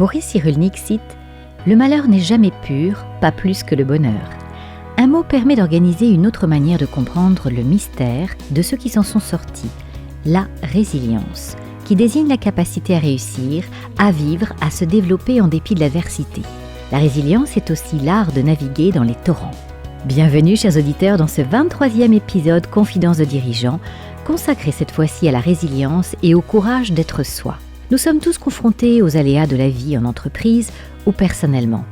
Boris Cyrulnik cite « Le malheur n'est jamais pur, pas plus que le bonheur ». Un mot permet d'organiser une autre manière de comprendre le mystère de ceux qui s'en sont sortis, la résilience, qui désigne la capacité à réussir, à vivre, à se développer en dépit de l'adversité. La résilience est aussi l'art de naviguer dans les torrents. Bienvenue, chers auditeurs, dans ce 23e épisode Confidence de dirigeants, consacré cette fois-ci à la résilience et au courage d'être soi. Nous sommes tous confrontés aux aléas de la vie en entreprise ou personnellement.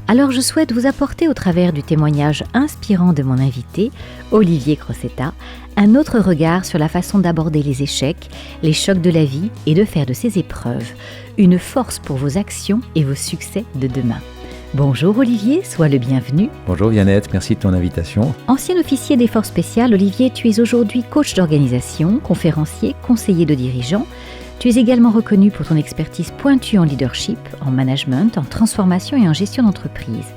Alors je souhaite vous apporter au travers du témoignage inspirant de mon invité, Olivier Crocetta, un autre regard sur la façon d'aborder les échecs, les chocs de la vie et de faire de ces épreuves une force pour vos actions et vos succès de demain. Bonjour Olivier, sois le bienvenu. Bonjour Viannette, merci de ton invitation. Ancien officier des forces spéciales, Olivier, tu es aujourd'hui coach d'organisation, conférencier, conseiller de dirigeants. Tu es également reconnu pour ton expertise pointue en leadership, en management, en transformation et en gestion d'entreprise.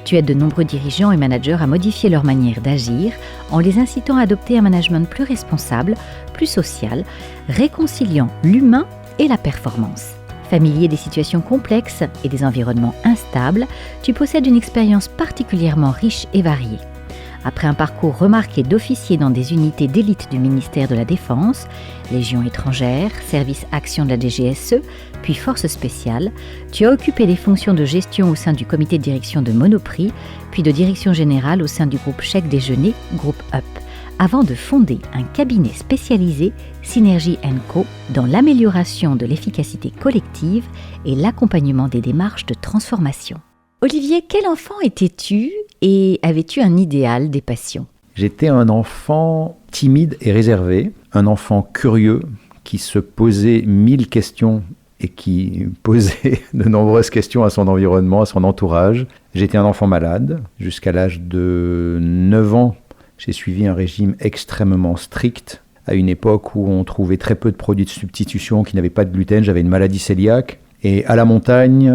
Tu aides de nombreux dirigeants et managers à modifier leur manière d'agir en les incitant à adopter un management plus responsable, plus social, réconciliant l'humain et la performance. Familier des situations complexes et des environnements instables, tu possèdes une expérience particulièrement riche et variée. Après un parcours remarqué d'officier dans des unités d'élite du ministère de la Défense, Légion étrangère, service action de la DGSE, puis forces spéciales, tu as occupé des fonctions de gestion au sein du comité de direction de Monoprix, puis de direction générale au sein du groupe Chèque Déjeuner, groupe UP, avant de fonder un cabinet spécialisé, Synergie & Co, dans l'amélioration de l'efficacité collective et l'accompagnement des démarches de transformation. Olivier, quel enfant étais-tu et avais-tu un idéal, des passions ? J'étais un enfant timide et réservé, un enfant curieux qui se posait 1000 questions et qui posait de nombreuses questions à son environnement, à son entourage. J'étais un enfant malade. Jusqu'à l'âge de 9 ans, j'ai suivi un régime extrêmement strict. À une époque où on trouvait très peu de produits de substitution qui n'avaient pas de gluten, j'avais une maladie cœliaque. Et à la montagne,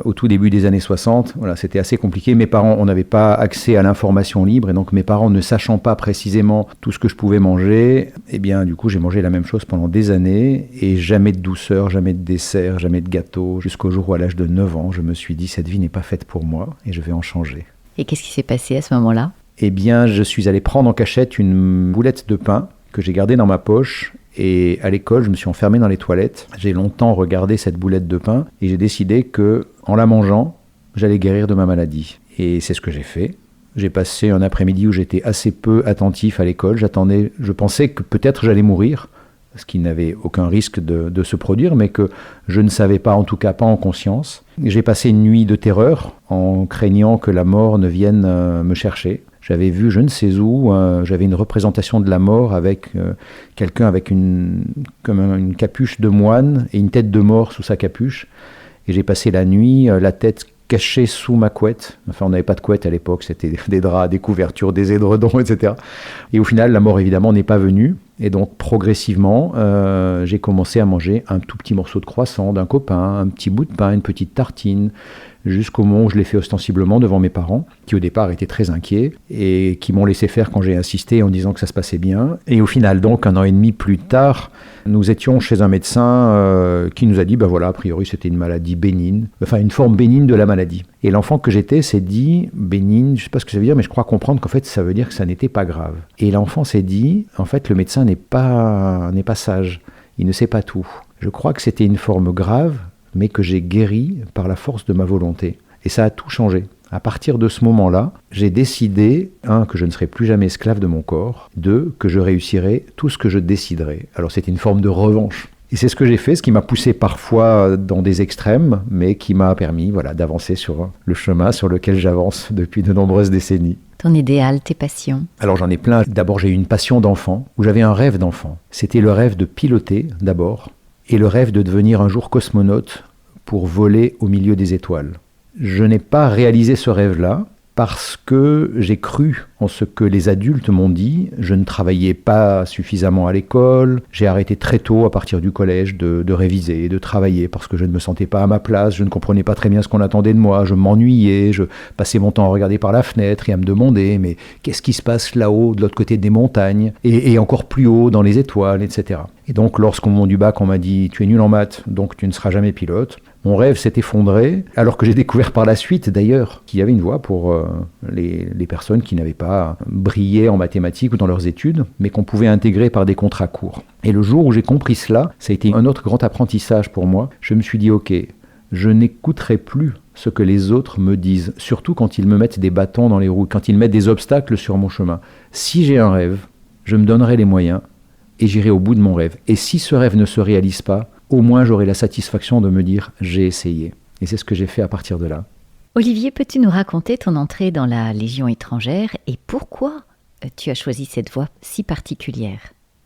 au tout début des années 60, voilà, c'était assez compliqué. Mes parents, on n'avait pas accès à l'information libre, et donc mes parents, ne sachant pas précisément tout ce que je pouvais manger, eh bien, du coup, j'ai mangé la même chose pendant des années, et jamais de douceur, jamais de dessert, jamais de gâteau, jusqu'au jour où, à l'âge de 9 ans, je me suis dit, cette vie n'est pas faite pour moi, et je vais en changer. Et qu'est-ce qui s'est passé à ce moment-là ? Eh bien, je suis allé prendre en cachette une boulette de pain que j'ai gardée dans ma poche. Et à l'école, je me suis enfermé dans les toilettes. J'ai longtemps regardé cette boulette de pain et j'ai décidé que, en la mangeant, j'allais guérir de ma maladie. Et c'est ce que j'ai fait. J'ai passé un après-midi où j'étais assez peu attentif à l'école. Je pensais que peut-être j'allais mourir, ce qui n'avait aucun risque de se produire, mais que je ne savais pas, en tout cas pas en conscience. J'ai passé une nuit de terreur en craignant que la mort ne vienne me chercher. J'avais vu, je ne sais où, j'avais une représentation de la mort avec quelqu'un avec comme une capuche de moine et une tête de mort sous sa capuche. Et j'ai passé la nuit, la tête cachée sous ma couette. Enfin, on n'avait pas de couette à l'époque, c'était des draps, des couvertures, des édredons, etc. Et au final, la mort, évidemment, n'est pas venue. Et donc, progressivement, j'ai commencé à manger un tout petit morceau de croissant d'un copain, un petit bout de pain, une petite tartine, jusqu'au moment où je l'ai fait ostensiblement devant mes parents, qui au départ étaient très inquiets et qui m'ont laissé faire quand j'ai insisté en disant que ça se passait bien. Et au final, donc, 1 an et demi plus tard, nous étions chez un médecin qui nous a dit, voilà, a priori, c'était une maladie bénigne, enfin une forme bénigne de la maladie. Et l'enfant que j'étais s'est dit, bénigne, je ne sais pas ce que ça veut dire, mais je crois comprendre qu'en fait, ça veut dire que ça n'était pas grave. Et l'enfant s'est dit, en fait, le médecin n'est pas sage, il ne sait pas tout. Je crois que c'était une forme grave, mais que j'ai guéri par la force de ma volonté. Et ça a tout changé. À partir de ce moment-là, j'ai décidé, 1, que je ne serai plus jamais esclave de mon corps, 2, que je réussirai tout ce que je déciderai. Alors c'était une forme de revanche. Et c'est ce que j'ai fait, ce qui m'a poussé parfois dans des extrêmes, mais qui m'a permis d'avancer sur le chemin sur lequel j'avance depuis de nombreuses décennies. Ton idéal, tes passions ? Alors j'en ai plein. D'abord j'ai eu une passion d'enfant, où j'avais un rêve d'enfant. C'était le rêve de piloter d'abord, et le rêve de devenir un jour cosmonaute pour voler au milieu des étoiles. Je n'ai pas réalisé ce rêve-là parce que j'ai cru en ce que les adultes m'ont dit. Je ne travaillais pas suffisamment à l'école. J'ai arrêté très tôt, à partir du collège, de réviser, de travailler parce que je ne me sentais pas à ma place. Je ne comprenais pas très bien ce qu'on attendait de moi. Je m'ennuyais. Je passais mon temps à regarder par la fenêtre et à me demander mais qu'est-ce qui se passe là-haut, de l'autre côté des montagnes et encore plus haut dans les étoiles, etc. Et donc, lorsqu'au moment du bac, on m'a dit « Tu es nul en maths, donc tu ne seras jamais pilote », Mon rêve s'est effondré, alors que j'ai découvert par la suite, d'ailleurs, qu'il y avait une voie pour les personnes qui n'avaient pas brillé en mathématiques ou dans leurs études, mais qu'on pouvait intégrer par des contrats courts. Et le jour où j'ai compris cela, ça a été un autre grand apprentissage pour moi. Je me suis dit, ok, je n'écouterai plus ce que les autres me disent, surtout quand ils me mettent des bâtons dans les roues, quand ils mettent des obstacles sur mon chemin. Si j'ai un rêve, je me donnerai les moyens et j'irai au bout de mon rêve. Et si ce rêve ne se réalise pas, au moins j'aurai la satisfaction de me dire « j'ai essayé ». Et c'est ce que j'ai fait à partir de là. Olivier, peux-tu nous raconter ton entrée dans la Légion étrangère et pourquoi tu as choisi cette voie si particulière ?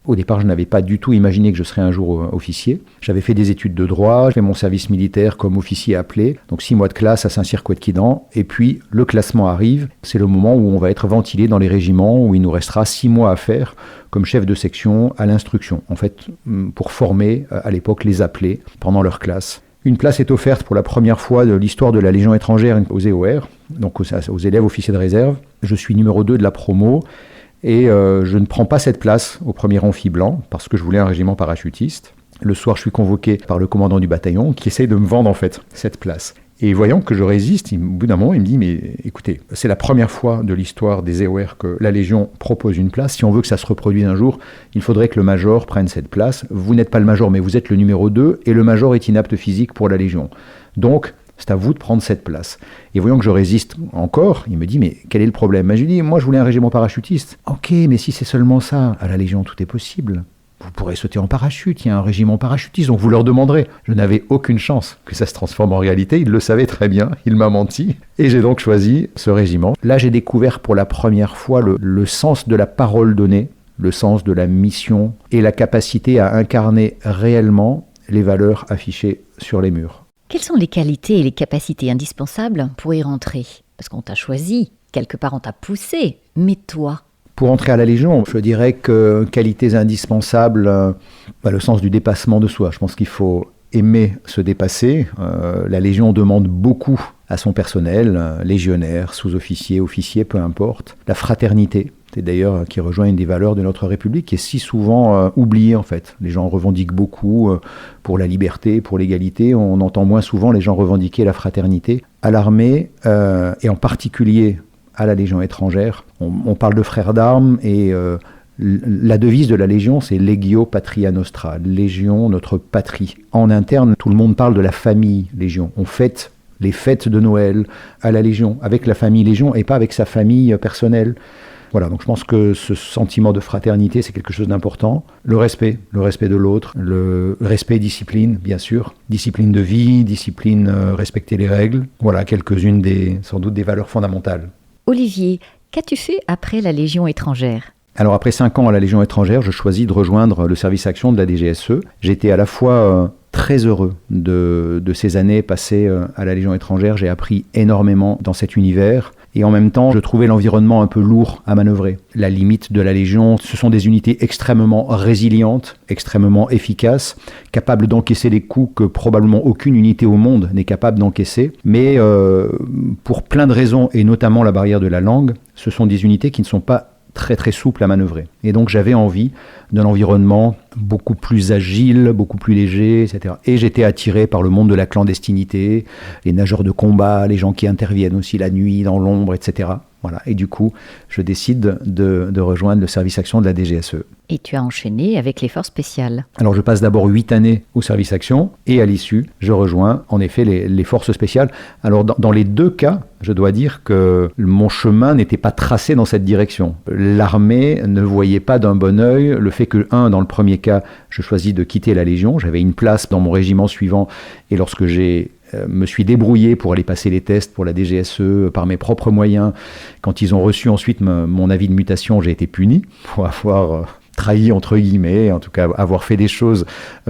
Au départ, je n'avais pas du tout imaginé que je serais un jour officier. J'avais fait des études de droit, j'ai fait mon service militaire comme officier appelé, donc 6 mois de classe à Saint-Cyr-Couët-Quidan. Et puis, le classement arrive, c'est le moment où on va être ventilé dans les régiments, où il nous restera 6 mois à faire comme chef de section à l'instruction. En fait, pour former à l'époque les appelés pendant leur classe. Une place est offerte pour la première fois de l'histoire de la Légion étrangère aux EOR, donc aux élèves officiers de réserve. Je suis numéro 2 de la promo. Et je ne prends pas cette place au premier amphi blanc parce que je voulais un régiment parachutiste. Le soir, je suis convoqué par le commandant du bataillon qui essaye de me vendre en fait cette place. Et voyant que je résiste, au bout d'un moment, il me dit « Mais écoutez, c'est la première fois de l'histoire des EOR que la Légion propose une place. Si on veut que ça se reproduise un jour, il faudrait que le major prenne cette place. Vous n'êtes pas le major, mais vous êtes le numéro 2 et le major est inapte physique pour la Légion. Donc, c'est à vous de prendre cette place. » Et voyant que je résiste encore, il me dit « Mais quel est le problème ?» Je lui dis « Moi, je voulais un régiment parachutiste. »« Ok, mais si c'est seulement ça, à la Légion, tout est possible. Vous pourrez sauter en parachute, il y a un régiment parachutiste, donc vous leur demanderez. » Je n'avais aucune chance que ça se transforme en réalité, il le savait très bien, il m'a menti. Et j'ai donc choisi ce régiment. Là, j'ai découvert pour la première fois le sens de la parole donnée, le sens de la mission et la capacité à incarner réellement les valeurs affichées sur les murs. Quelles sont les qualités et les capacités indispensables pour y rentrer ? Parce qu'on t'a choisi, quelque part on t'a poussé, mais toi ? Pour entrer à la Légion, je dirais que qualités indispensables, le sens du dépassement de soi. Je pense qu'il faut aimer se dépasser. La Légion demande beaucoup à son personnel, légionnaires, sous-officiers, officiers, peu importe. La fraternité, c'est d'ailleurs qui rejoint une des valeurs de notre République, qui est si souvent oubliée en fait. Les gens revendiquent beaucoup pour la liberté, pour l'égalité. On entend moins souvent les gens revendiquer la fraternité. À l'armée, et en particulier à la Légion étrangère, on parle de frères d'armes et la devise de la Légion, c'est Legio Patria Nostra, Légion, notre patrie. En interne, tout le monde parle de la famille Légion. On fête les fêtes de Noël à la Légion, avec la famille Légion et pas avec sa famille personnelle. Voilà, donc je pense que ce sentiment de fraternité, c'est quelque chose d'important. Le respect de l'autre, le respect discipline, bien sûr. Discipline de vie, discipline, respecter les règles. Voilà, quelques-unes sans doute des valeurs fondamentales. Olivier, qu'as-tu fait après la Légion étrangère ? Alors après 5 ans à la Légion étrangère, je choisis de rejoindre le service action de la DGSE. J'étais à la fois très heureux de ces années passées à la Légion étrangère. J'ai appris énormément dans cet univers. Et en même temps, je trouvais l'environnement un peu lourd à manœuvrer. La limite de la Légion, ce sont des unités extrêmement résilientes, extrêmement efficaces, capables d'encaisser des coups que probablement aucune unité au monde n'est capable d'encaisser. Mais pour plein de raisons, et notamment la barrière de la langue, ce sont des unités qui ne sont pas très très souple à manœuvrer. Et donc j'avais envie d'un environnement beaucoup plus agile, beaucoup plus léger, etc. Et j'étais attiré par le monde de la clandestinité, les nageurs de combat, les gens qui interviennent aussi la nuit, dans l'ombre, etc. Voilà. Et du coup, je décide de rejoindre le service action de la DGSE. Et tu as enchaîné avec les forces spéciales. Alors je passe d'abord 8 années au service action et à l'issue, je rejoins en effet les forces spéciales. Alors dans les deux cas, je dois dire que mon chemin n'était pas tracé dans cette direction. L'armée ne voyait pas d'un bon œil le fait que, dans le premier cas, je choisis de quitter la Légion. J'avais une place dans mon régiment suivant et lorsque me suis débrouillé pour aller passer les tests pour la DGSE par mes propres moyens. Quand ils ont reçu ensuite mon avis de mutation, j'ai été puni pour avoir trahi entre guillemets, en tout cas avoir fait des choses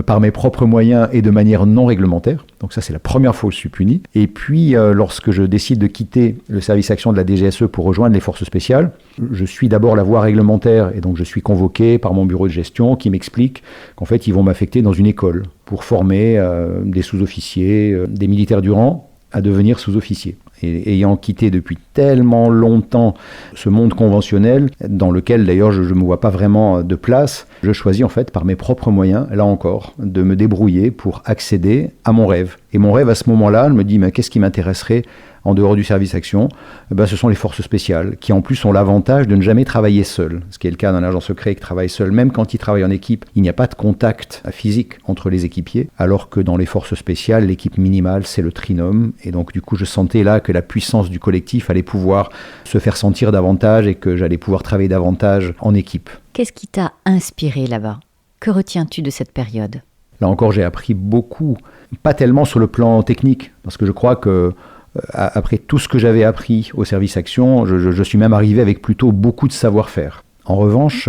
par mes propres moyens et de manière non réglementaire. Donc ça, c'est la première fois où je suis puni. Et puis, lorsque je décide de quitter le service action de la DGSE pour rejoindre les forces spéciales, je suis d'abord la voie réglementaire et donc je suis convoqué par mon bureau de gestion qui m'explique qu'en fait, ils vont m'affecter dans une école pour former des sous-officiers, des militaires du rang à devenir sous-officiers. Et ayant quitté depuis tellement longtemps ce monde conventionnel, dans lequel d'ailleurs je ne me vois pas vraiment de place, je choisis en fait par mes propres moyens, là encore, de me débrouiller pour accéder à mon rêve. Et mon rêve à ce moment-là, je me dis, mais qu'est-ce qui m'intéresserait en dehors du service action? Ce sont les forces spéciales, qui en plus ont l'avantage de ne jamais travailler seul, ce qui est le cas d'un agent secret qui travaille seul. Même quand il travaille en équipe, il n'y a pas de contact physique entre les équipiers, alors que dans les forces spéciales, l'équipe minimale, c'est le trinôme. Et donc du coup, je sentais là que la puissance du collectif allait pouvoir se faire sentir davantage et que j'allais pouvoir travailler davantage en équipe. Qu'est-ce qui t'a inspiré là-bas? Que retiens-tu de cette période? Là encore, j'ai appris beaucoup, pas tellement sur le plan technique, parce que je crois que après tout ce que j'avais appris au service action, je suis même arrivé avec plutôt beaucoup de savoir-faire. En revanche,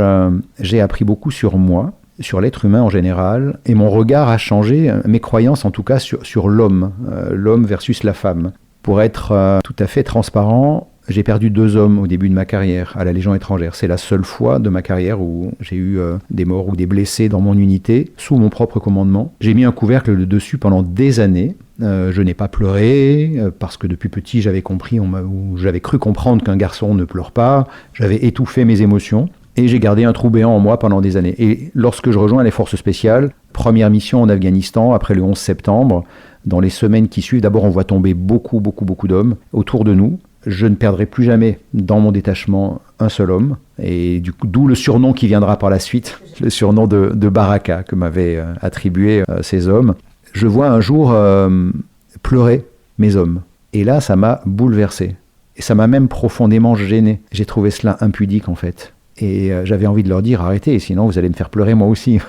j'ai appris beaucoup sur moi, sur l'être humain en général, et mon regard a changé, mes croyances en tout cas, sur l'homme, l'homme versus la femme. Pour être tout à fait transparent, j'ai perdu 2 hommes au début de ma carrière à la Légion étrangère. C'est la seule fois de ma carrière où j'ai eu des morts ou des blessés dans mon unité, sous mon propre commandement. J'ai mis un couvercle dessus pendant des années. Je n'ai pas pleuré, parce que depuis petit j'avais compris, ou j'avais cru comprendre qu'un garçon ne pleure pas. J'avais étouffé mes émotions. Et j'ai gardé un trou béant en moi pendant des années. Et lorsque je rejoins les forces spéciales, première mission en Afghanistan, après le 11 septembre, dans les semaines qui suivent, d'abord on voit tomber beaucoup d'hommes autour de nous. Je ne perdrai plus jamais dans mon détachement un seul homme, et du coup, d'où le surnom qui viendra par la suite, le surnom de Baraka que m'avaient attribué ces hommes. Je vois un jour pleurer mes hommes, et là ça m'a bouleversé, et ça m'a même profondément gêné. J'ai trouvé cela impudique en fait. Et j'avais envie de leur dire, arrêtez, sinon vous allez me faire pleurer moi aussi.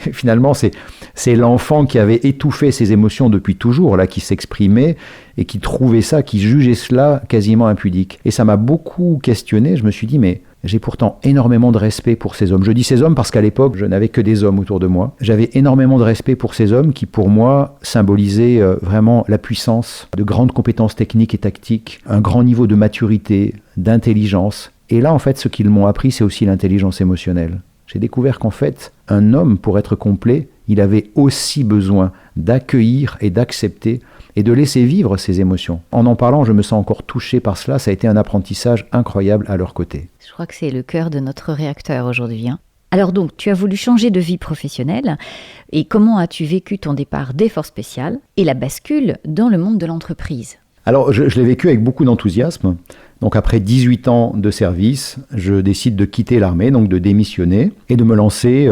Et finalement, c'est l'enfant qui avait étouffé ses émotions depuis toujours, là, qui s'exprimait et qui trouvait ça, qui jugeait cela quasiment impudique. Et ça m'a beaucoup questionné. Je me suis dit, mais j'ai pourtant énormément de respect pour ces hommes. Je dis ces hommes parce qu'à l'époque, je n'avais que des hommes autour de moi. J'avais énormément de respect pour ces hommes qui, pour moi, symbolisaient vraiment la puissance, de grandes compétences techniques et tactiques, un grand niveau de maturité, d'intelligence. Et là, en fait, ce qu'ils m'ont appris, c'est aussi l'intelligence émotionnelle. J'ai découvert qu'en fait, un homme, pour être complet, il avait aussi besoin d'accueillir et d'accepter et de laisser vivre ses émotions. En parlant, je me sens encore touché par cela. Ça a été un apprentissage incroyable à leur côté. Je crois que c'est le cœur de notre réacteur aujourd'hui. Alors donc, tu as voulu changer de vie professionnelle. Et comment as-tu vécu ton départ des forces spéciales et la bascule dans le monde de l'entreprise? Alors, je l'ai vécu avec beaucoup d'enthousiasme. Donc après 18 ans de service, je décide de quitter l'armée, donc de démissionner et de me lancer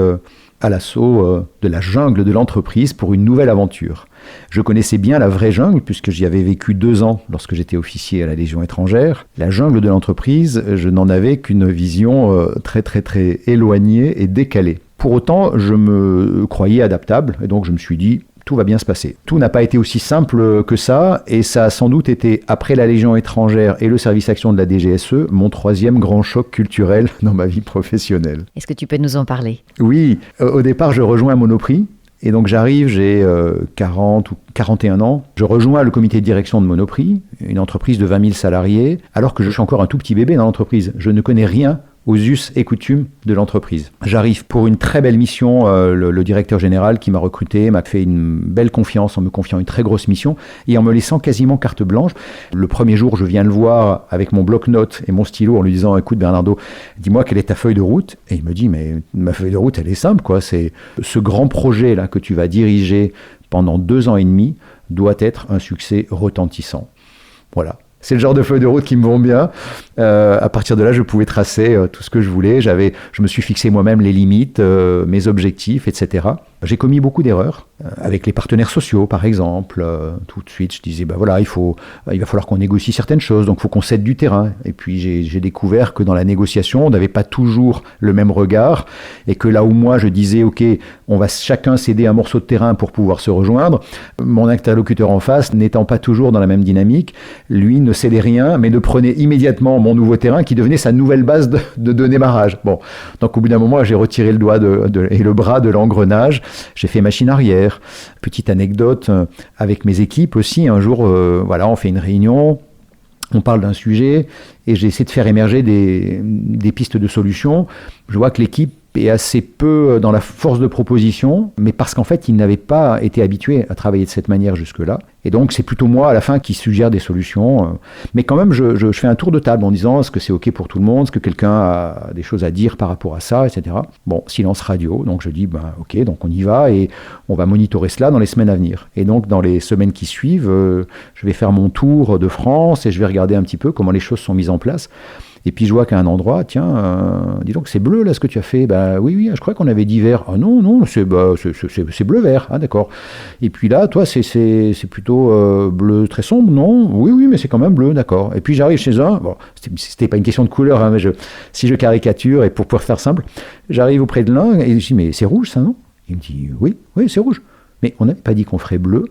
à l'assaut de la jungle de l'entreprise pour une nouvelle aventure. Je connaissais bien la vraie jungle puisque j'y avais vécu 2 ans lorsque j'étais officier à la Légion étrangère. La jungle de l'entreprise, je n'en avais qu'une vision très éloignée et décalée. Pour autant, je me croyais adaptable et donc je me suis dit, tout va bien se passer. Tout n'a pas été aussi simple que ça, et ça a sans doute été, après la Légion étrangère et le service action de la DGSE, mon 3e grand choc culturel dans ma vie professionnelle. Est-ce que tu peux nous en parler? Oui, au départ, je rejoins Monoprix, et donc j'arrive, j'ai 40 ou 41 ans. Je rejoins le comité de direction de Monoprix, une entreprise de 20 000 salariés, alors que je suis encore un tout petit bébé dans l'entreprise. Je ne connais rien aux us et coutumes de l'entreprise. J'arrive pour une très belle mission, le directeur général qui m'a recruté m'a fait une belle confiance en me confiant une très grosse mission et en me laissant quasiment carte blanche. Le premier jour, je viens le voir avec mon bloc-notes et mon stylo en lui disant « Écoute Bernardo, dis-moi quelle est ta feuille de route ?» Et il me dit « Mais ma feuille de route, elle est simple, quoi. C'est ce grand projet-là que tu vas diriger pendant 2 ans et demi doit être un succès retentissant. » Voilà. C'est le genre de feuille de route qui me vont bien. À partir de là, je pouvais tracer tout ce que je voulais. Je me suis fixé moi-même les limites, mes objectifs, etc. J'ai commis beaucoup d'erreurs avec les partenaires sociaux, par exemple. Tout de suite, je disais, voilà, il va falloir qu'on négocie certaines choses, donc il faut qu'on cède du terrain. Et puis j'ai découvert que dans la négociation, on n'avait pas toujours le même regard, et que là où moi je disais, ok, on va chacun céder un morceau de terrain pour pouvoir se rejoindre, mon interlocuteur en face, n'étant pas toujours dans la même dynamique, lui ne cédait rien, mais ne prenait immédiatement mon nouveau terrain qui devenait sa nouvelle base de démarrage. Bon, donc au bout d'un moment, j'ai retiré le doigt et le bras de l'engrenage. J'ai fait machine arrière. Petite anecdote avec mes équipes aussi. Un jour, on fait une réunion, on parle d'un sujet et j'ai essayé de faire émerger des pistes de solutions. Je vois que l'équipe et assez peu dans la force de proposition, mais parce qu'en fait, il n'avait pas été habitué à travailler de cette manière jusque-là. Et donc, c'est plutôt moi, à la fin, qui suggère des solutions. Mais quand même, je fais un tour de table en disant, est-ce que c'est OK pour tout le monde? Est-ce que quelqu'un a des choses à dire par rapport à ça, etc. Bon, silence radio. Donc, je dis, OK, donc on y va et on va monitorer cela dans les semaines à venir. Et donc, dans les semaines qui suivent, je vais faire mon tour de France et je vais regarder un petit peu comment les choses sont mises en place. Et puis je vois qu'à un endroit, tiens, dis donc, c'est bleu là ce que tu as fait. Oui, je crois qu'on avait dit vert. Ah non, c'est bleu-vert. Ah d'accord. Et puis là, toi, c'est plutôt bleu très sombre, non? Oui, mais c'est quand même bleu, d'accord. Et puis j'arrive chez un, bon, c'était pas une question de couleur, hein, mais si je caricature, et pour pouvoir faire simple, j'arrive auprès de l'un et je dis, mais c'est rouge ça, non? Il me dit, oui, c'est rouge. Mais on n'avait pas dit qu'on ferait bleu.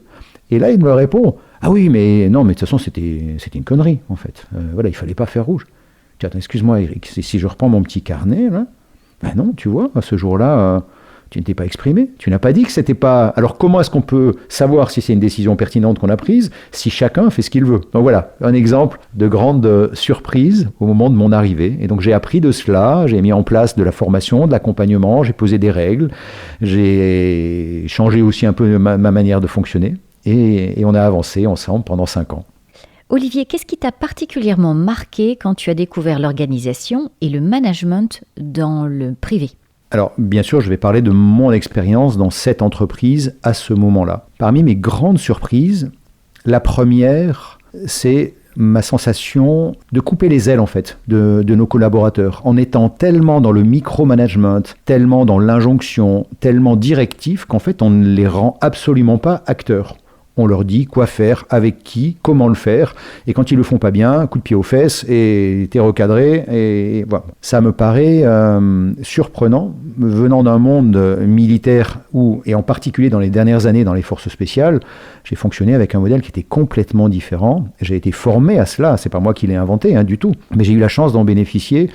Et là, il me répond, ah oui, mais non, mais de toute façon, c'était une connerie, en fait. Voilà, il fallait pas faire rouge. Tiens, excuse-moi Eric, si je reprends mon petit carnet, là, non, tu vois, à ce jour-là, tu ne t'es pas exprimé, tu n'as pas dit que c'était pas... Alors comment est-ce qu'on peut savoir si c'est une décision pertinente qu'on a prise, si chacun fait ce qu'il veut? Donc voilà, un exemple de grande surprise au moment de mon arrivée. Et donc j'ai appris de cela, j'ai mis en place de la formation, de l'accompagnement, j'ai posé des règles, j'ai changé aussi un peu ma manière de fonctionner, et on a avancé ensemble pendant 5 ans. Olivier, qu'est-ce qui t'a particulièrement marqué quand tu as découvert l'organisation et le management dans le privé? Alors, bien sûr, je vais parler de mon expérience dans cette entreprise à ce moment-là. Parmi mes grandes surprises, la première, c'est ma sensation de couper les ailes, en fait, de nos collaborateurs. En étant tellement dans le micromanagement, tellement dans l'injonction, tellement directif, qu'en fait, on ne les rend absolument pas acteurs. On leur dit quoi faire, avec qui, comment le faire. Et quand ils le font pas bien, coup de pied aux fesses et t'es recadré. Et voilà. Ça me paraît surprenant, venant d'un monde militaire où, et en particulier dans les dernières années dans les forces spéciales, j'ai fonctionné avec un modèle qui était complètement différent. J'ai été formé à cela, c'est pas moi qui l'ai inventé du tout. Mais j'ai eu la chance d'en bénéficier.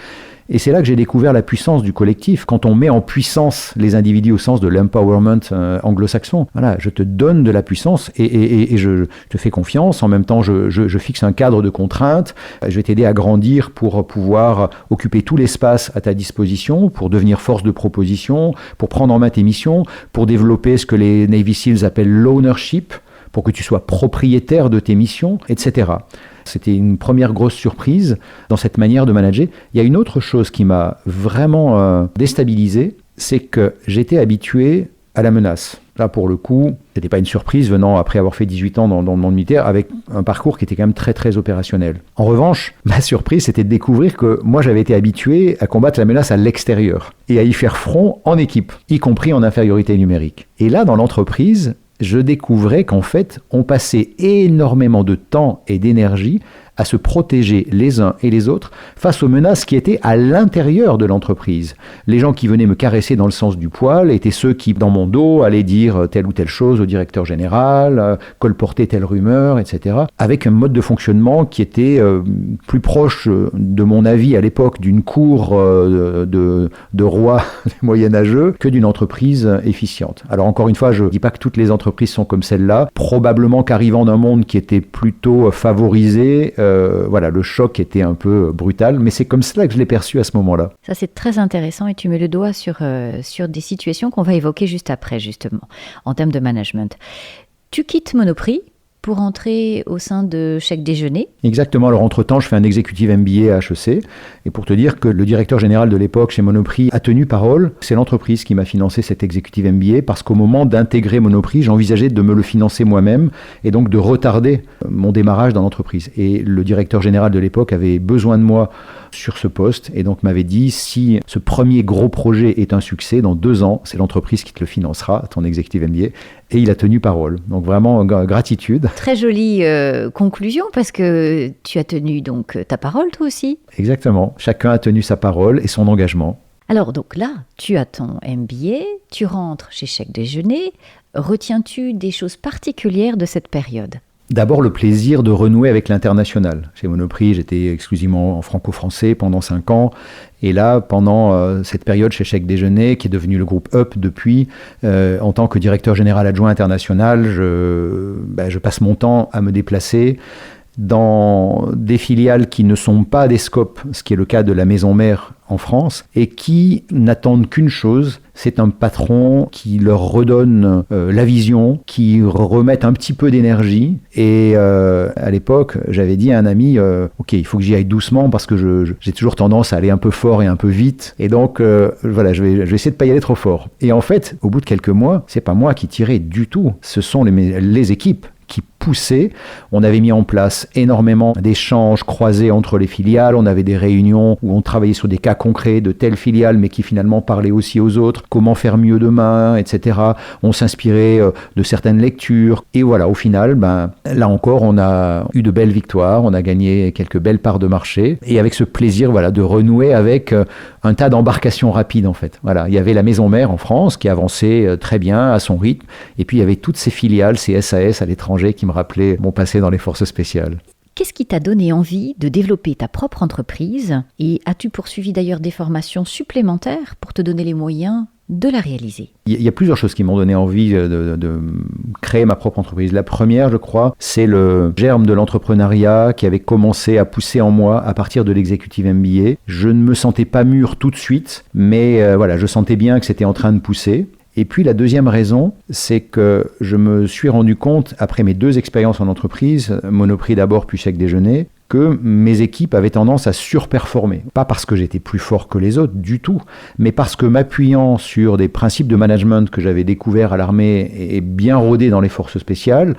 Et c'est là que j'ai découvert la puissance du collectif. Quand on met en puissance les individus au sens de l'empowerment anglo-saxon, voilà, je te donne de la puissance et je te fais confiance. En même temps, je fixe un cadre de contraintes. Je vais t'aider à grandir pour pouvoir occuper tout l'espace à ta disposition, pour devenir force de proposition, pour prendre en main tes missions, pour développer ce que les Navy Seals appellent l'ownership, pour que tu sois propriétaire de tes missions, etc. C'était une première grosse surprise dans cette manière de manager. Il y a une autre chose qui m'a vraiment déstabilisé, c'est que j'étais habitué à la menace. Là, pour le coup, c'était pas une surprise venant après avoir fait 18 ans dans le monde militaire, avec un parcours qui était quand même très, très opérationnel. En revanche, ma surprise, c'était de découvrir que moi, j'avais été habitué à combattre la menace à l'extérieur et à y faire front en équipe, y compris en infériorité numérique. Et là, dans l'entreprise, je découvrais qu'en fait, on passait énormément de temps et d'énergie à se protéger les uns et les autres face aux menaces qui étaient à l'intérieur de l'entreprise. Les gens qui venaient me caresser dans le sens du poil étaient ceux qui, dans mon dos, allaient dire telle ou telle chose au directeur général, colporter telle rumeur, etc. Avec un mode de fonctionnement qui était plus proche, de mon avis à l'époque, d'une cour de rois moyenâgeux que d'une entreprise efficiente. Alors encore une fois, je ne dis pas que toutes les entreprises sont comme celle-là. Probablement qu'arrivant d'un monde qui était plutôt favorisé, voilà, le choc était un peu brutal, mais c'est comme cela que je l'ai perçu à ce moment-là. Ça, c'est très intéressant et tu mets le doigt sur des situations qu'on va évoquer juste après, justement, en termes de management. Tu quittes Monoprix pour entrer au sein de Chèque Déjeuner. Exactement. Alors, entre-temps, je fais un executive MBA à HEC. Et pour te dire que le directeur général de l'époque chez Monoprix a tenu parole, c'est l'entreprise qui m'a financé cet executive MBA parce qu'au moment d'intégrer Monoprix, j'envisageais de me le financer moi-même et donc de retarder mon démarrage dans l'entreprise. Et le directeur général de l'époque avait besoin de moi sur ce poste et donc m'avait dit si ce premier gros projet est un succès, dans 2 ans, c'est l'entreprise qui te le financera, ton executive MBA. Et il a tenu parole. Donc vraiment, gratitude. Très jolie conclusion parce que tu as tenu donc ta parole toi aussi. Exactement. Chacun a tenu sa parole et son engagement. Alors donc là, tu as ton MBA, tu rentres chez Chèque Déjeuner. Retiens-tu des choses particulières de cette période ? D'abord, le plaisir de renouer avec l'international. Chez Monoprix, j'étais exclusivement en franco-français pendant 5 ans. Et là, pendant cette période chez Chèque Déjeuner, qui est devenu le groupe Up depuis, en tant que directeur général adjoint international, je passe mon temps à me déplacer. dans des filiales qui ne sont pas des SCOP, ce qui est le cas de la maison mère en France, et qui n'attendent qu'une chose, c'est un patron qui leur redonne la vision, qui remette un petit peu d'énergie. Et à l'époque, j'avais dit à un ami, ok, il faut que j'y aille doucement parce que j'ai toujours tendance à aller un peu fort et un peu vite. Et donc, voilà, je vais essayer de pas y aller trop fort. Et en fait, au bout de quelques mois, c'est pas moi qui tirais du tout. Ce sont les équipes qui poussaient. On avait mis en place énormément d'échanges croisés entre les filiales. On avait des réunions où on travaillait sur des cas concrets de telle filiale, mais qui finalement parlaient aussi aux autres. Comment faire mieux demain, etc. On s'inspirait de certaines lectures. Et voilà, au final, là encore, on a eu de belles victoires. On a gagné quelques belles parts de marché. Et avec ce plaisir, voilà, de renouer avec un tas d'embarcations rapides, en fait. Voilà, il y avait la maison mère en France qui avançait très bien à son rythme. Et puis, il y avait toutes ces filiales, ces SAS à l'étranger qui me rappelaient mon passé dans les forces spéciales. Qu'est-ce qui t'a donné envie de développer ta propre entreprise et as-tu poursuivi d'ailleurs des formations supplémentaires pour te donner les moyens de la réaliser? Il y a plusieurs choses qui m'ont donné envie de créer ma propre entreprise. La première, je crois, c'est le germe de l'entrepreneuriat qui avait commencé à pousser en moi à partir de l'executive MBA. Je ne me sentais pas mûr tout de suite, mais voilà, je sentais bien que c'était en train de pousser. Et puis la deuxième raison, c'est que je me suis rendu compte, après mes 2 expériences en entreprise, Monoprix d'abord puis Chèque Déjeuner, que mes équipes avaient tendance à surperformer. Pas parce que j'étais plus fort que les autres du tout, mais parce que m'appuyant sur des principes de management que j'avais découverts à l'armée et bien rodés dans les forces spéciales,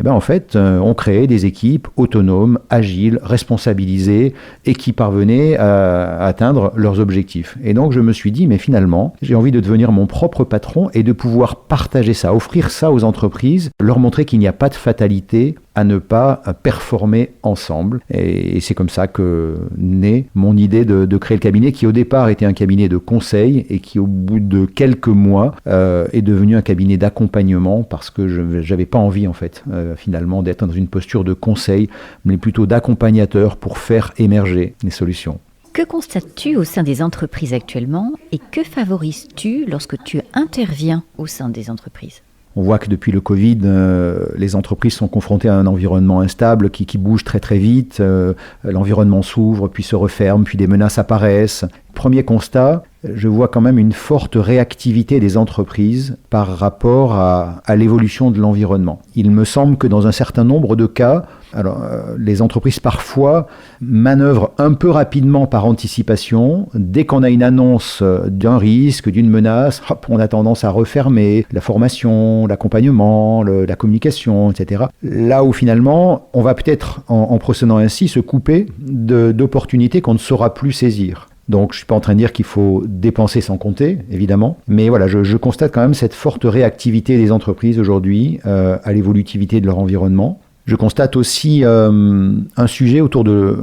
en fait, on créait des équipes autonomes, agiles, responsabilisées et qui parvenaient à atteindre leurs objectifs. Et donc, je me suis dit, mais finalement, j'ai envie de devenir mon propre patron et de pouvoir partager ça, offrir ça aux entreprises, leur montrer qu'il n'y a pas de fatalité à ne pas performer ensemble. Et c'est comme ça que naît mon idée de créer le cabinet qui au départ était un cabinet de conseil et qui au bout de quelques mois est devenu un cabinet d'accompagnement parce que je n'avais pas envie en fait finalement d'être dans une posture de conseil mais plutôt d'accompagnateur pour faire émerger les solutions. Que constates-tu au sein des entreprises actuellement et que favorises-tu lorsque tu interviens au sein des entreprises ? On voit que depuis le Covid, les entreprises sont confrontées à un environnement instable qui bouge très très vite. L'environnement s'ouvre, puis se referme, puis des menaces apparaissent. Premier constat, je vois quand même une forte réactivité des entreprises par rapport à l'évolution de l'environnement. Il me semble que dans un certain nombre de cas, les entreprises parfois manœuvrent un peu rapidement par anticipation. Dès qu'on a une annonce d'un risque, d'une menace, hop, on a tendance à refermer la formation, l'accompagnement, la communication, etc. Là où finalement, on va peut-être, en procédant ainsi, se couper d'opportunités qu'on ne saura plus saisir. Donc, je ne suis pas en train de dire qu'il faut dépenser sans compter, évidemment. Mais voilà, je constate quand même cette forte réactivité des entreprises aujourd'hui à l'évolutivité de leur environnement. Je constate aussi un sujet autour de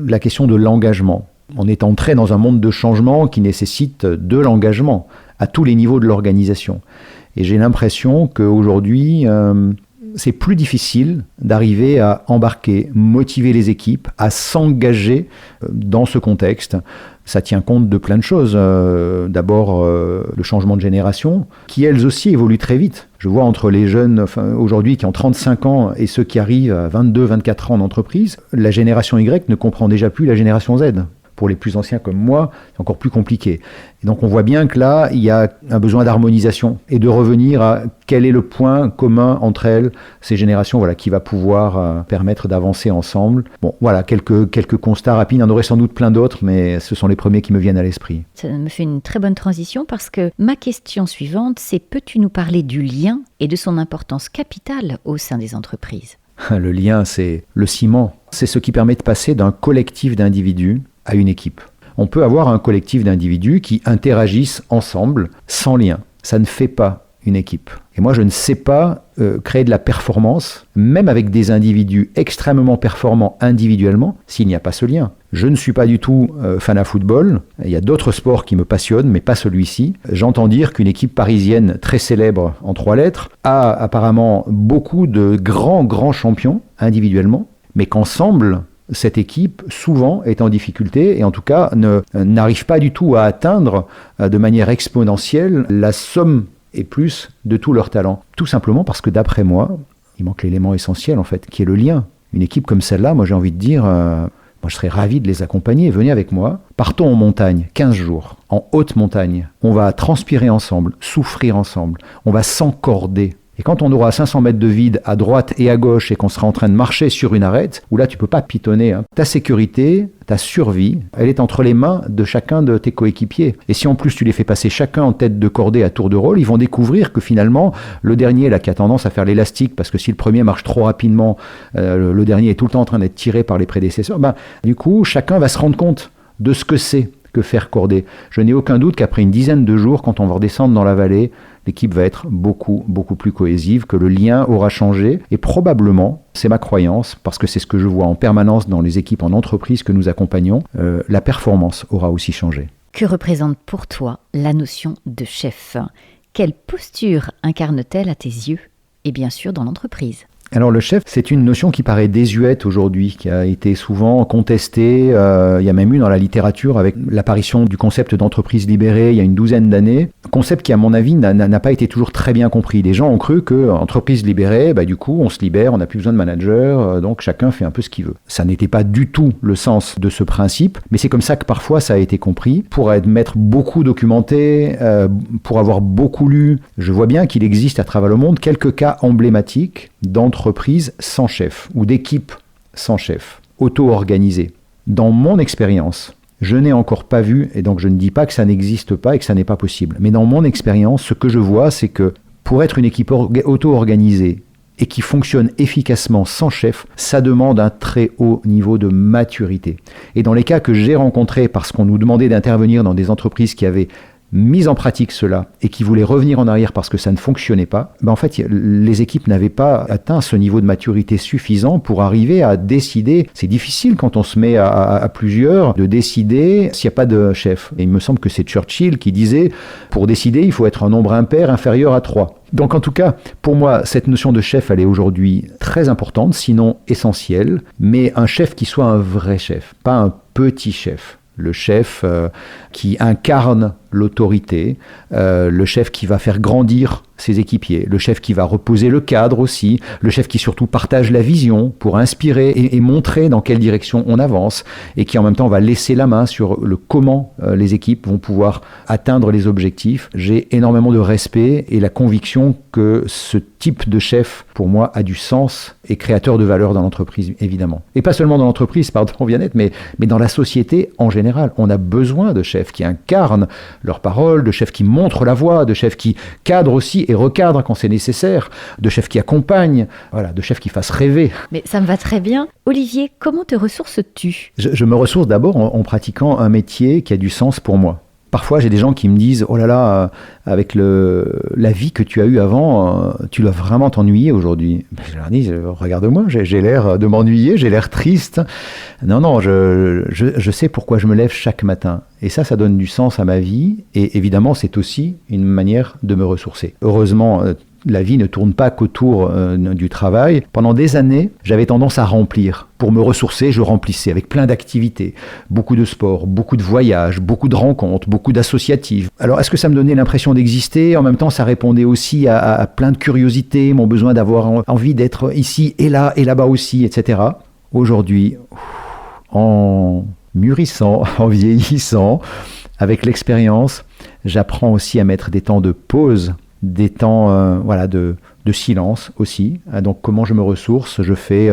la question de l'engagement. On est entré dans un monde de changement qui nécessite de l'engagement à tous les niveaux de l'organisation. Et j'ai l'impression qu'aujourd'hui, c'est plus difficile d'arriver à embarquer, motiver les équipes, à s'engager dans ce contexte. Ça tient compte de plein de choses. D'abord, le changement de génération, qui elles aussi évoluent très vite. Je vois entre les jeunes aujourd'hui qui ont 35 ans et ceux qui arrivent à 22, 24 ans en entreprise, la génération Y ne comprend déjà plus la génération Z. Pour les plus anciens comme moi, c'est encore plus compliqué. Et donc on voit bien que là, il y a un besoin d'harmonisation et de revenir à quel est le point commun entre elles, ces générations, voilà, qui va pouvoir permettre d'avancer ensemble. Bon, voilà, quelques constats rapides. Il y en aurait sans doute plein d'autres, mais ce sont les premiers qui me viennent à l'esprit. Ça me fait une très bonne transition parce que ma question suivante, c'est peux-tu nous parler du lien et de son importance capitale au sein des entreprises ? Le lien, c'est le ciment. C'est ce qui permet de passer d'un collectif d'individus à une équipe. On peut avoir un collectif d'individus qui interagissent ensemble sans lien. Ça ne fait pas une équipe. Et moi, je ne sais pas créer de la performance, même avec des individus extrêmement performants individuellement, s'il n'y a pas ce lien. Je ne suis pas du tout fan à football. Il y a d'autres sports qui me passionnent, mais pas celui-ci. J'entends dire qu'une équipe parisienne très célèbre en 3 lettres a apparemment beaucoup de grands champions individuellement, mais qu'ensemble, cette équipe, souvent, est en difficulté et en tout cas n'arrive pas du tout à atteindre de manière exponentielle la somme et plus de tous leurs talents. Tout simplement parce que d'après moi, il manque l'élément essentiel en fait, qui est le lien. Une équipe comme celle-là, moi j'ai envie de dire, moi je serais ravi de les accompagner. Venez avec moi. Partons en montagne, 15 jours, en haute montagne. On va transpirer ensemble, souffrir ensemble. On va s'encorder. Et quand on aura 500 mètres de vide à droite et à gauche et qu'on sera en train de marcher sur une arête, où là tu peux pas pitonner, hein. Ta sécurité, ta survie, elle est entre les mains de chacun de tes coéquipiers. Et si en plus tu les fais passer chacun en tête de cordée à tour de rôle, ils vont découvrir que finalement, le dernier là qui a tendance à faire l'élastique, parce que si le premier marche trop rapidement, le dernier est tout le temps en train d'être tiré par les prédécesseurs, du coup chacun va se rendre compte de ce que c'est que faire cordée. Je n'ai aucun doute qu'après une dizaine de jours, quand on va redescendre dans la vallée, l'équipe va être beaucoup plus cohésive, que le lien aura changé. Et probablement, c'est ma croyance, parce que c'est ce que je vois en permanence dans les équipes en entreprise que nous accompagnons, la performance aura aussi changé. Que représente pour toi la notion de chef ? Quelle posture incarne-t-elle à tes yeux ? Et bien sûr dans l'entreprise. Alors le chef, c'est une notion qui paraît désuète aujourd'hui, qui a été souvent contestée. Il y a même eu dans la littérature avec l'apparition du concept d'entreprise libérée il y a une douzaine d'années. Concept qui, à mon avis, n'a pas été toujours très bien compris. Les gens ont cru que entreprise libérée, du coup, on se libère, on n'a plus besoin de manager, donc chacun fait un peu ce qu'il veut. Ça n'était pas du tout le sens de ce principe, mais c'est comme ça que parfois ça a été compris. Pour m'être beaucoup documenté, pour avoir beaucoup lu, je vois bien qu'il existe à travers le monde quelques cas emblématiques d'entreprises sans chef ou d'équipes sans chef, auto-organisées. Dans mon expérience, je n'ai encore pas vu, et donc je ne dis pas que ça n'existe pas et que ça n'est pas possible, mais dans mon expérience, ce que je vois, c'est que pour être une équipe auto-organisée et qui fonctionne efficacement sans chef, ça demande un très haut niveau de maturité. Et dans les cas que j'ai rencontrés, parce qu'on nous demandait d'intervenir dans des entreprises qui avaient mis en pratique cela et qui voulaient revenir en arrière parce que ça ne fonctionnait pas, en fait, les équipes n'avaient pas atteint ce niveau de maturité suffisant pour arriver à décider. C'est difficile quand on se met à plusieurs de décider s'il n'y a pas de chef. Et il me semble que c'est Churchill qui disait, pour décider, il faut être un nombre impair inférieur à 3. Donc en tout cas, pour moi, cette notion de chef, elle est aujourd'hui très importante, sinon essentielle, mais un chef qui soit un vrai chef, pas un petit chef. Le chef qui incarne l'autorité, le chef qui va faire grandir ses équipiers, le chef qui va reposer le cadre aussi, le chef qui surtout partage la vision pour inspirer et montrer dans quelle direction on avance et qui en même temps va laisser la main sur le comment les équipes vont pouvoir atteindre les objectifs. J'ai énormément de respect et la conviction que ce type de chef, pour moi, a du sens et créateur de valeur dans l'entreprise, évidemment. Et pas seulement dans l'entreprise, pardon, bien-être, mais dans la société en général. On a besoin de chefs qui incarnent leurs paroles, de chefs qui montrent la voie, de chefs qui cadrent aussi et recadrent quand c'est nécessaire, de chefs qui accompagnent, voilà, de chefs qui fassent rêver. Mais ça me va très bien. Olivier, comment te ressources-tu ? Je me ressource d'abord en pratiquant un métier qui a du sens pour moi. Parfois, j'ai des gens qui me disent « Oh là là, avec la vie que tu as eue avant, tu dois vraiment t'ennuyer aujourd'hui. » Je leur dis « Regarde-moi, j'ai l'air de m'ennuyer, j'ai l'air triste. » Non, je sais pourquoi je me lève chaque matin. Et ça donne du sens à ma vie. Et évidemment, c'est aussi une manière de me ressourcer. Heureusement, la vie ne tourne pas qu'autour du travail. Pendant des années, j'avais tendance à remplir. Pour me ressourcer, je remplissais avec plein d'activités. Beaucoup de sport, beaucoup de voyages, beaucoup de rencontres, beaucoup d'associatives. Alors, est-ce que ça me donnait l'impression d'exister ? En même temps, ça répondait aussi à plein de curiosités, mon besoin d'avoir envie d'être ici et là-bas aussi, etc. Aujourd'hui, en mûrissant, en vieillissant, avec l'expérience, j'apprends aussi à mettre des temps de pause, des temps de silence aussi. Donc comment je me ressource ? Je fais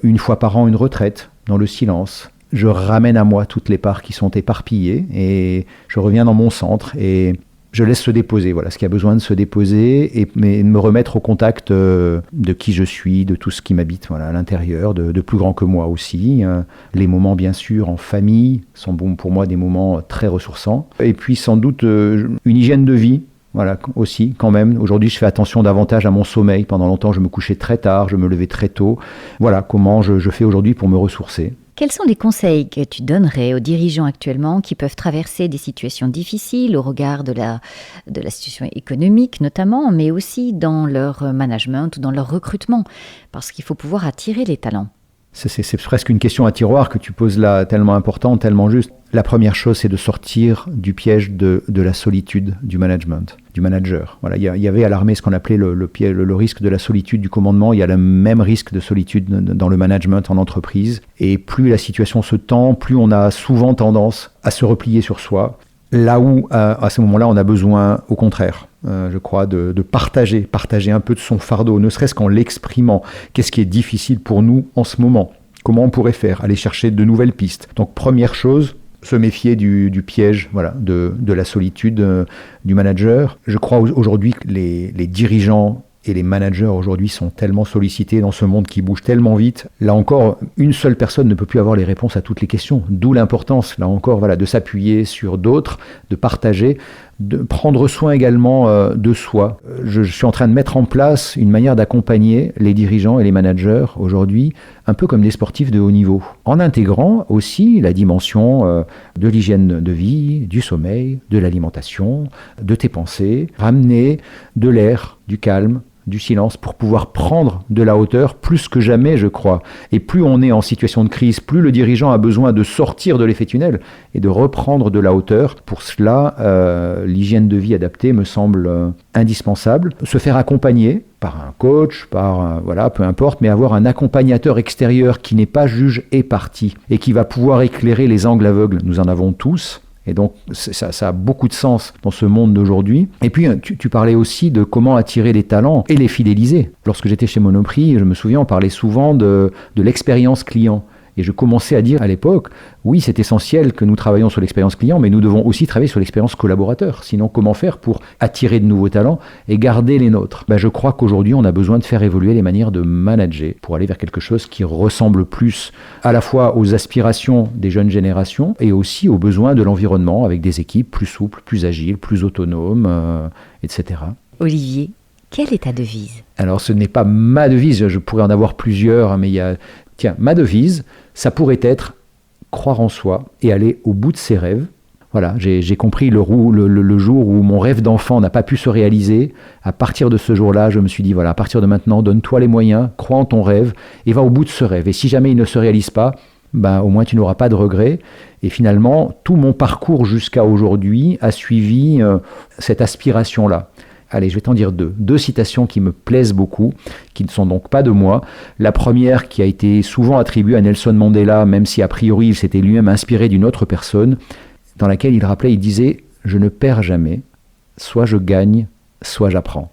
une fois par an une retraite dans le silence. Je ramène à moi toutes les parts qui sont éparpillées et je reviens dans mon centre et je laisse se déposer, ce qui a besoin de se déposer mais de me remettre au contact de qui je suis, de tout ce qui m'habite à l'intérieur, de plus grand que moi aussi. Les moments, bien sûr, en famille sont pour moi des moments très ressourçants. Et puis sans doute une hygiène de vie. Voilà, aussi, quand même. Aujourd'hui, je fais attention davantage à mon sommeil. Pendant longtemps, je me couchais très tard, je me levais très tôt. Voilà comment je fais aujourd'hui pour me ressourcer. Quels sont les conseils que tu donnerais aux dirigeants actuellement qui peuvent traverser des situations difficiles au regard de la situation économique notamment, mais aussi dans leur management ou dans leur recrutement ? Parce qu'il faut pouvoir attirer les talents. C'est presque une question à tiroir que tu poses là, tellement importante, tellement juste. La première chose, c'est de sortir du piège de la solitude du management, du manager. Voilà, il y avait à l'armée ce qu'on appelait le risque de la solitude du commandement. Il y a le même risque de solitude dans le management en entreprise. Et plus la situation se tend, plus on a souvent tendance à se replier sur soi. Là où, à ce moment-là, on a besoin, au contraire, je crois, de partager un peu de son fardeau, ne serait-ce qu'en l'exprimant. Qu'est-ce qui est difficile pour nous en ce moment ? Comment on pourrait faire ? Aller chercher de nouvelles pistes. Donc, première chose, se méfier du piège de la solitude du manager. Je crois aujourd'hui que les dirigeants et les managers aujourd'hui sont tellement sollicités dans ce monde qui bouge tellement vite. Là encore, une seule personne ne peut plus avoir les réponses à toutes les questions. D'où l'importance, là encore, de s'appuyer sur d'autres, de partager, de prendre soin également de soi. Je suis en train de mettre en place une manière d'accompagner les dirigeants et les managers aujourd'hui, un peu comme des sportifs de haut niveau, en intégrant aussi la dimension de l'hygiène de vie, du sommeil, de l'alimentation, de tes pensées, ramener de l'air, du calme, du silence pour pouvoir prendre de la hauteur plus que jamais, je crois. Et plus on est en situation de crise, plus le dirigeant a besoin de sortir de l'effet tunnel et de reprendre de la hauteur. Pour cela, l'hygiène de vie adaptée me semble indispensable. Se faire accompagner par un coach, peu importe, mais avoir un accompagnateur extérieur qui n'est pas juge et parti et qui va pouvoir éclairer les angles aveugles. Nous en avons tous. Et donc, ça a beaucoup de sens dans ce monde d'aujourd'hui. Et puis, tu parlais aussi de comment attirer les talents et les fidéliser. Lorsque j'étais chez Monoprix, je me souviens, on parlait souvent de l'expérience client. Et je commençais à dire à l'époque, oui, c'est essentiel que nous travaillions sur l'expérience client, mais nous devons aussi travailler sur l'expérience collaborateur. Sinon, comment faire pour attirer de nouveaux talents et garder les nôtres ? Je crois qu'aujourd'hui, on a besoin de faire évoluer les manières de manager pour aller vers quelque chose qui ressemble plus à la fois aux aspirations des jeunes générations et aussi aux besoins de l'environnement avec des équipes plus souples, plus agiles, plus autonomes, etc. Olivier, quelle est ta devise ? Alors, ce n'est pas ma devise, je pourrais en avoir plusieurs, mais il y a... Tiens, ma devise, ça pourrait être croire en soi et aller au bout de ses rêves. Voilà, j'ai compris le jour où mon rêve d'enfant n'a pas pu se réaliser. À partir de ce jour-là, je me suis dit, à partir de maintenant, donne-toi les moyens, crois en ton rêve et va au bout de ce rêve. Et si jamais il ne se réalise pas, au moins tu n'auras pas de regrets. Et finalement, tout mon parcours jusqu'à aujourd'hui a suivi cette aspiration-là. Allez, je vais t'en dire deux citations qui me plaisent beaucoup, qui ne sont donc pas de moi. La première, qui a été souvent attribuée à Nelson Mandela, même si a priori il s'était lui-même inspiré d'une autre personne, dans laquelle il disait « Je ne perds jamais, soit je gagne, soit j'apprends ».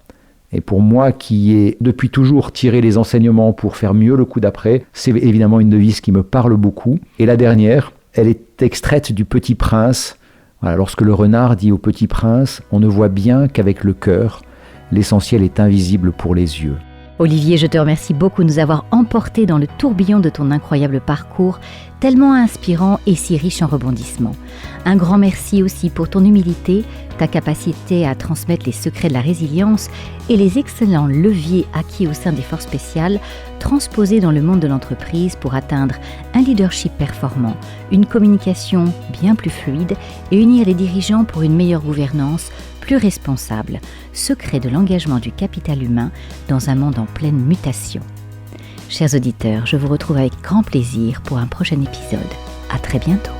Et pour moi, qui ai depuis toujours tiré les enseignements pour faire mieux le coup d'après, c'est évidemment une devise qui me parle beaucoup. Et la dernière, elle est extraite du Petit Prince. Voilà, lorsque le renard dit au Petit Prince, on ne voit bien qu'avec le cœur, l'essentiel est invisible pour les yeux. Olivier, je te remercie beaucoup de nous avoir emportés dans le tourbillon de ton incroyable parcours, tellement inspirant et si riche en rebondissements. Un grand merci aussi pour ton humilité, ta capacité à transmettre les secrets de la résilience et les excellents leviers acquis au sein des forces spéciales, transposés dans le monde de l'entreprise pour atteindre un leadership performant, une communication bien plus fluide et unir les dirigeants pour une meilleure gouvernance, plus responsable, secret de l'engagement du capital humain dans un monde en pleine mutation. Chers auditeurs, je vous retrouve avec grand plaisir pour un prochain épisode. À très bientôt.